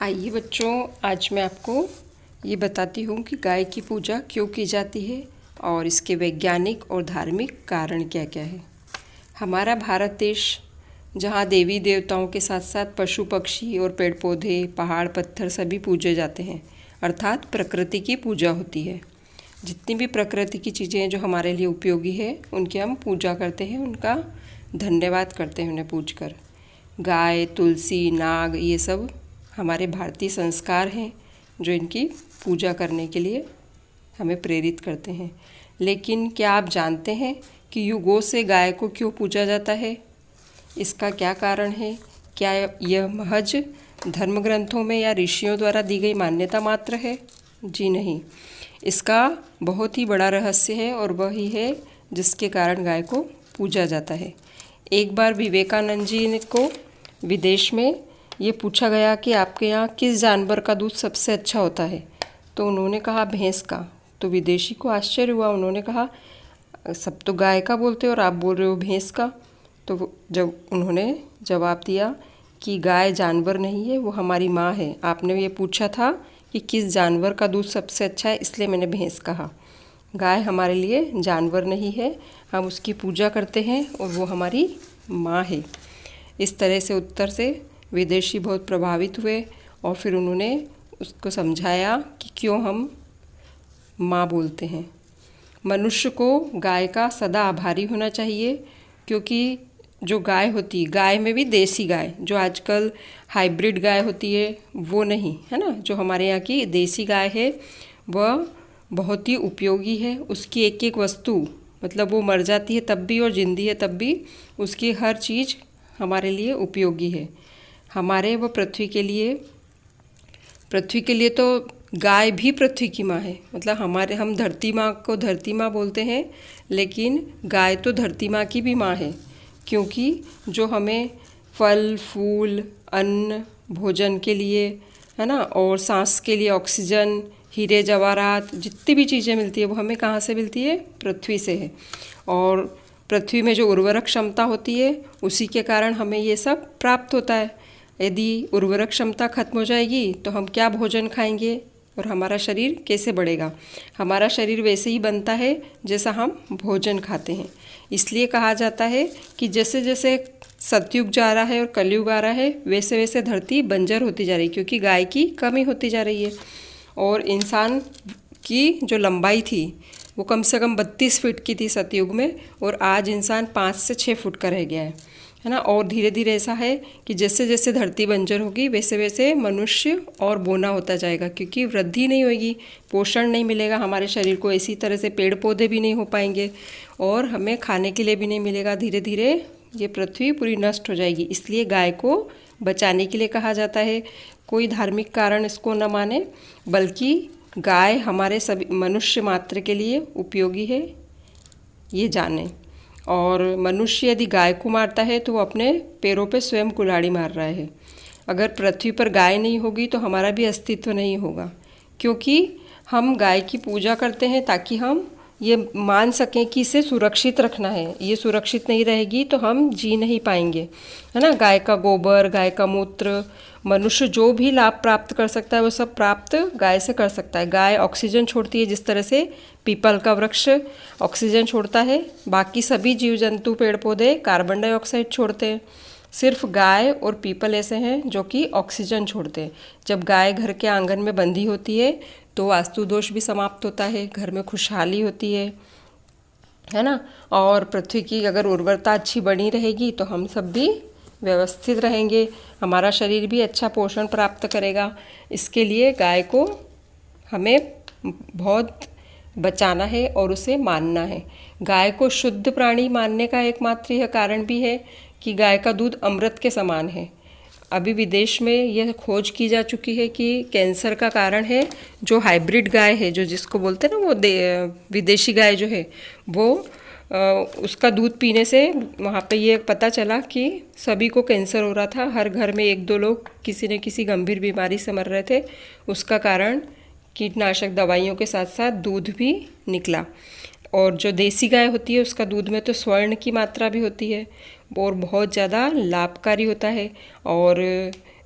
आइए बच्चों, आज मैं आपको ये बताती हूँ कि गाय की पूजा क्यों की जाती है और इसके वैज्ञानिक और धार्मिक कारण क्या क्या है। हमारा भारत देश, जहाँ देवी देवताओं के साथ साथ पशु पक्षी और पेड़ पौधे, पहाड़ पत्थर सभी पूजे जाते हैं, अर्थात प्रकृति की पूजा होती है। जितनी भी प्रकृति की चीज़ें जो हमारे लिए उपयोगी है उनकी हम पूजा करते हैं, उनका धन्यवाद करते हैं उन्हें पूज कर। गाय, तुलसी, नाग, ये सब हमारे भारतीय संस्कार हैं जो इनकी पूजा करने के लिए हमें प्रेरित करते हैं। लेकिन क्या आप जानते हैं कि युगों से गाय को क्यों पूजा जाता है? इसका क्या कारण है? क्या यह महज धर्म ग्रंथों में या ऋषियों द्वारा दी गई मान्यता मात्र है? जी नहीं, इसका बहुत ही बड़ा रहस्य है और वही है जिसके कारण गाय को पूजा जाता है। एक बार विवेकानंद जी को विदेश में ये पूछा गया कि आपके यहाँ किस जानवर का दूध सबसे अच्छा होता है, तो उन्होंने कहा भैंस का। तो विदेशी को आश्चर्य हुआ, उन्होंने कहा सब तो गाय का बोलते हो और आप बोल रहे हो भैंस का। तो जब उन्होंने जवाब दिया कि गाय जानवर नहीं है, वो हमारी माँ है। आपने ये पूछा था कि किस जानवर का दूध सबसे अच्छा है, इसलिए मैंने भैंस कहा। गाय हमारे लिए जानवर नहीं है, हम उसकी पूजा करते हैं और वो हमारी माँ है। इस तरह से उत्तर से विदेशी बहुत प्रभावित हुए और फिर उन्होंने उसको समझाया कि क्यों हम माँ बोलते हैं। मनुष्य को गाय का सदा आभारी होना चाहिए, क्योंकि जो गाय होती है, गाय में भी देसी गाय, जो आजकल हाइब्रिड गाय होती है वो नहीं, है ना। जो हमारे यहाँ की देसी गाय है वह बहुत ही उपयोगी है। उसकी एक एक वस्तु, मतलब वो मर जाती है तब भी और जिंदी है तब भी, उसकी हर चीज़ हमारे लिए उपयोगी है। हमारे व पृथ्वी के लिए तो गाय भी पृथ्वी की माँ है। मतलब हम धरती माँ को धरती माँ बोलते हैं, लेकिन गाय तो धरती माँ की भी माँ है, क्योंकि जो हमें फल फूल, अन्न, भोजन के लिए, है ना, और सांस के लिए ऑक्सीजन, हीरे जवाहरात, जितनी भी चीज़ें मिलती है वो हमें कहाँ से मिलती है? पृथ्वी से है। और पृथ्वी में जो उर्वरक क्षमता होती है उसी के कारण हमें ये सब प्राप्त होता है। यदि उर्वरक क्षमता खत्म हो जाएगी तो हम क्या भोजन खाएंगे और हमारा शरीर कैसे बढ़ेगा? हमारा शरीर वैसे ही बनता है जैसा हम भोजन खाते हैं। इसलिए कहा जाता है कि जैसे जैसे सतयुग जा रहा है और कलयुग आ रहा है, वैसे वैसे धरती बंजर होती जा रही है, क्योंकि गाय की कमी होती जा रही है। और इंसान की जो लंबाई थी वो कम से कम 32 फीट की थी सतयुग में, और आज इंसान 5 से 6 फुट का रह गया है ना। और धीरे धीरे ऐसा है कि जैसे जैसे धरती बंजर होगी वैसे वैसे मनुष्य और बोना होता जाएगा, क्योंकि वृद्धि नहीं होगी, पोषण नहीं मिलेगा हमारे शरीर को। इसी तरह से पेड़ पौधे भी नहीं हो पाएंगे और हमें खाने के लिए भी नहीं मिलेगा। धीरे धीरे ये पृथ्वी पूरी नष्ट हो जाएगी। इसलिए गाय को बचाने के लिए कहा जाता है। कोई धार्मिक कारण इसको न माने, बल्कि गाय हमारे सभी मनुष्य मात्र के लिए उपयोगी है, ये जाने। और मनुष्य यदि गाय को मारता है तो वो अपने पैरों पे स्वयं कुल्हाड़ी मार रहा है। अगर पृथ्वी पर गाय नहीं होगी तो हमारा भी अस्तित्व नहीं होगा, क्योंकि हम गाय की पूजा करते हैं ताकि हम ये मान सकें कि इसे सुरक्षित रखना है। ये सुरक्षित नहीं रहेगी तो हम जी नहीं पाएंगे, है ना। गाय का गोबर, गाय का मूत्र, मनुष्य जो भी लाभ प्राप्त कर सकता है वो सब प्राप्त गाय से कर सकता है। गाय ऑक्सीजन छोड़ती है, जिस तरह से पीपल का वृक्ष ऑक्सीजन छोड़ता है, बाकी सभी जीव जंतु पेड़ पौधे कार्बन डाइऑक्साइड छोड़ते हैं। सिर्फ गाय और पीपल ऐसे हैं जो कि ऑक्सीजन छोड़ते हैं। जब गाय घर के आंगन में बंधी होती है तो वास्तु दोष भी समाप्त होता है, घर में खुशहाली होती है ना। और पृथ्वी की अगर उर्वरता अच्छी बनी रहेगी तो हम सब भी व्यवस्थित रहेंगे, हमारा शरीर भी अच्छा पोषण प्राप्त करेगा। इसके लिए गाय को हमें बहुत बचाना है और उसे मानना है। गाय को शुद्ध प्राणी मानने का एकमात्र यह कारण भी है कि गाय का दूध अमृत के समान है। अभी विदेश में यह खोज की जा चुकी है कि कैंसर का कारण है जो हाइब्रिड गाय है, जो जिसको बोलते हैं ना, वो विदेशी गाय जो है वो उसका दूध पीने से वहाँ पे ये पता चला कि सभी को कैंसर हो रहा था। हर घर में 1-2 लोग किसी न किसी गंभीर बीमारी से मर रहे थे। उसका कारण कीटनाशक दवाइयों के साथ साथ दूध भी निकला। और जो देसी गाय होती है उसका दूध में तो स्वर्ण की मात्रा भी होती है और बहुत ज़्यादा लाभकारी होता है। और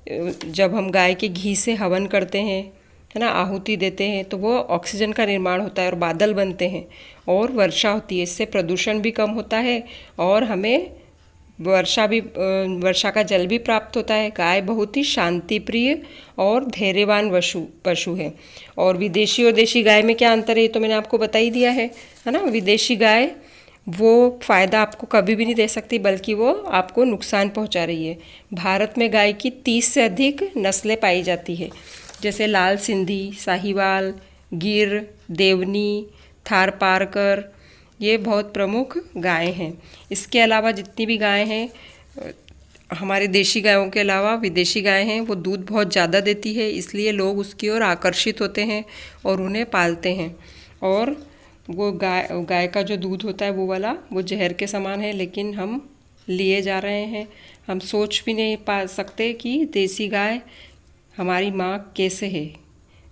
जब हम गाय के घी से हवन करते हैं, है ना, आहुति देते हैं, तो वो ऑक्सीजन का निर्माण होता है और बादल बनते हैं और वर्षा होती है। इससे प्रदूषण भी कम होता है और हमें वर्षा का जल भी प्राप्त होता है। गाय बहुत ही शांति प्रिय और धैर्यवान पशु है। और विदेशी और देशी गाय में क्या अंतर है, ये तो मैंने आपको बता ही दिया है ना। विदेशी गाय वो फ़ायदा आपको कभी भी नहीं दे सकती, बल्कि वो आपको नुकसान पहुंचा रही है। भारत में गाय की 30 से अधिक नस्लें पाई जाती है, जैसे लाल सिंधी, साहिवाल, गिर, देवनी, थारपारकर, ये बहुत प्रमुख गायें हैं। इसके अलावा जितनी भी गायें हैं, हमारे देशी गायों के अलावा विदेशी गायें हैं, वो दूध बहुत ज़्यादा देती है, इसलिए लोग उसकी ओर आकर्षित होते हैं और उन्हें पालते हैं। और वो गाय का जो दूध होता है वो जहर के समान है, लेकिन हम लिए जा रहे हैं। हम सोच भी नहीं पा सकते कि देसी गाय हमारी माँ कैसे है,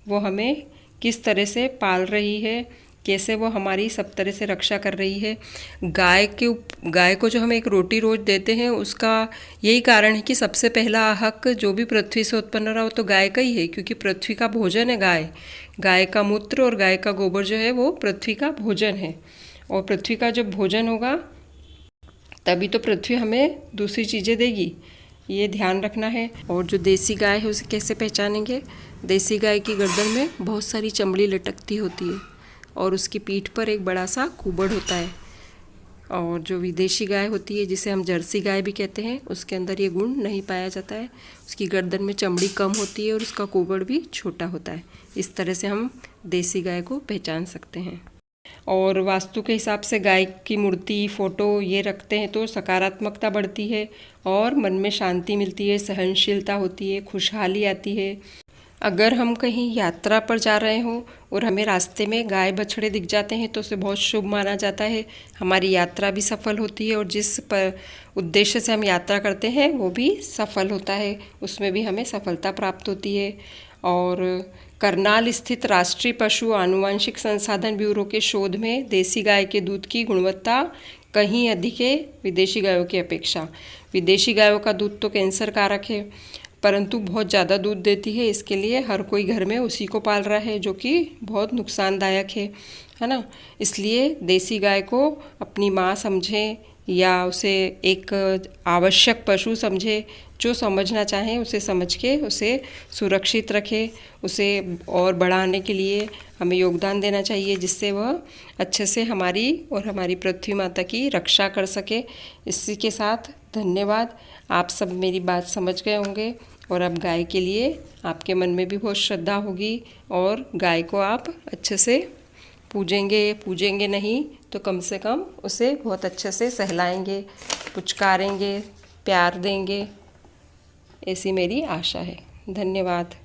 वो हमें किस तरह से पाल रही है, कैसे वो हमारी सब तरह से रक्षा कर रही है। गाय को जो हम एक रोटी रोज देते हैं, उसका यही कारण है कि सबसे पहला हक जो भी पृथ्वी से उत्पन्न हो रहा हो तो गाय का ही है, क्योंकि पृथ्वी का भोजन है गाय। गाय का मूत्र और गाय का गोबर जो है वो पृथ्वी का भोजन है, और पृथ्वी का जब भोजन होगा तभी तो पृथ्वी हमें दूसरी चीज़ें देगी, ये ध्यान रखना है। और जो देसी गाय है उसे कैसे पहचानेंगे? देसी गाय की गर्दन में बहुत सारी चमड़ी लटकती होती है और उसकी पीठ पर एक बड़ा सा कुबड़ होता है। और जो विदेशी गाय होती है, जिसे हम जर्सी गाय भी कहते हैं, उसके अंदर ये गुण नहीं पाया जाता है। उसकी गर्दन में चमड़ी कम होती है और उसका कुबड़ भी छोटा होता है। इस तरह से हम देसी गाय को पहचान सकते हैं। और वास्तु के हिसाब से गाय की मूर्ति, फोटो ये रखते हैं तो सकारात्मकता बढ़ती है और मन में शांति मिलती है, सहनशीलता होती है, खुशहाली आती है। अगर हम कहीं यात्रा पर जा रहे हों और हमें रास्ते में गाय बछड़े दिख जाते हैं तो उसे बहुत शुभ माना जाता है। हमारी यात्रा भी सफल होती है और जिस पर उद्देश्य से हम यात्रा करते हैं वो भी सफल होता है, उसमें भी हमें सफलता प्राप्त होती है। और करनाल स्थित राष्ट्रीय पशु आनुवंशिक संसाधन ब्यूरो के शोध में देसी गाय के दूध की गुणवत्ता कहीं अधिक है विदेशी गायों की अपेक्षा। विदेशी गायों का दूध तो कैंसर कारक है, परंतु बहुत ज़्यादा दूध देती है, इसके लिए हर कोई घर में उसी को पाल रहा है, जो कि बहुत नुकसानदायक है ना। इसलिए देसी गाय को अपनी माँ समझें या उसे एक आवश्यक पशु समझे। जो समझना चाहें उसे समझ के उसे सुरक्षित रखें, उसे और बढ़ाने के लिए हमें योगदान देना चाहिए, जिससे वह अच्छे से हमारी और हमारी पृथ्वी माता की रक्षा कर सके। इसी के साथ धन्यवाद। आप सब मेरी बात समझ गए होंगे और अब गाय के लिए आपके मन में भी बहुत श्रद्धा होगी और गाय को आप अच्छे से पूजेंगे नहीं तो कम से कम उसे बहुत अच्छे से सहलाएंगे, पुचकारेंगे, प्यार देंगे, ऐसी मेरी आशा है। धन्यवाद।